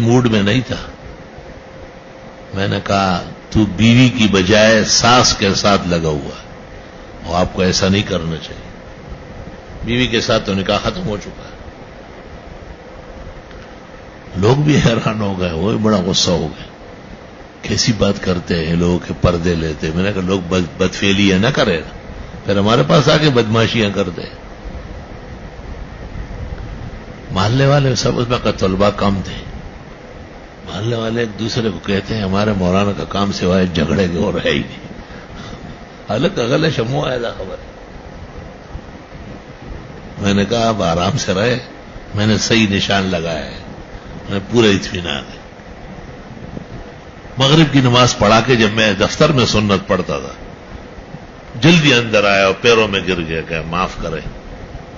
Mood میں نہیں تھا. میں نے کہا تو بیوی کی بجائے ساس کے ساتھ لگا ہوا ہے اور آپ کو ایسا نہیں کرنا چاہیے. بیوی کے ساتھ تو نکاح ختم ہو چکا ہے. لوگ بھی حیران ہو گئے, وہ بھی بڑا غصہ ہو گئے. کیسی بات کرتے ہیں لوگ کہ پردے لیتے. میں نے کہا لوگ بدفعلیاں نہ کریں, پھر ہمارے پاس آ کے بدماشیاں کرتے. محلے والے سب اس وقت طلبا کم تھے. محلے والے ایک دوسرے کو کہتے ہیں ہمارے مولانا کا کام سوائے جھگڑے کے اور ہے ہی نہیں. حالت اگل شمو آیا تھا خبر. میں نے کہا اب آرام سے رہے, میں نے صحیح نشان لگایا ہے, میں پورا اطمینان ہے. مغرب کی نماز پڑھا کے جب میں دفتر میں سنت پڑھتا تھا, جلدی اندر آیا اور پیروں میں گر گیا کہ معاف کریں,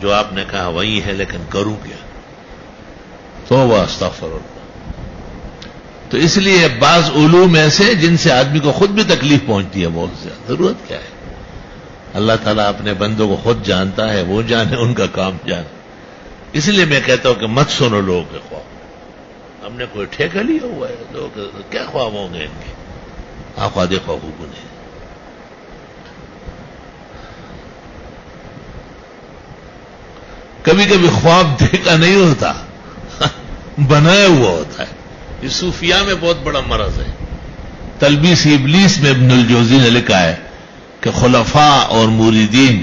جو آپ نے کہا وہی ہے لیکن کروں کیا. توبہ استغفر اللہ. تو اس لیے بعض علوم ایسے جن سے آدمی کو خود بھی تکلیف پہنچتی ہے بہت زیادہ. ضرورت کیا ہے؟ اللہ تعالیٰ اپنے بندوں کو خود جانتا ہے, وہ جانے, ان کا کام جانے. اس لیے میں کہتا ہوں کہ مت سنو لوگوں کے خواب. ہم نے کوئی ٹھیکہ لیا ہوا ہے, لوگ کیا خواب ہوں گے ان کے. آخواد خوابوں کو نہیں. کبھی کبھی خواب دیکھا نہیں ہوتا, بنایا ہوا ہوتا ہے. یہ صوفیاء میں بہت بڑا مرض ہے. تلبیس ابلیس میں ابن الجوزی نے لکھا ہے کہ خلفاء اور مریدین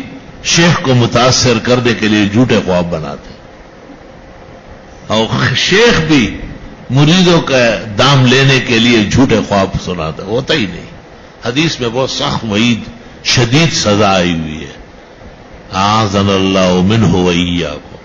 شیخ کو متاثر کرنے کے لیے جھوٹے خواب بناتے, اور شیخ بھی مریدوں کا دام لینے کے لیے جھوٹے خواب سناتا. ہوتا ہی نہیں. حدیث میں بہت سخت وعید, شدید سزا آئی ہوئی ہے. اعاذنا اللہ منہ وإیاکم.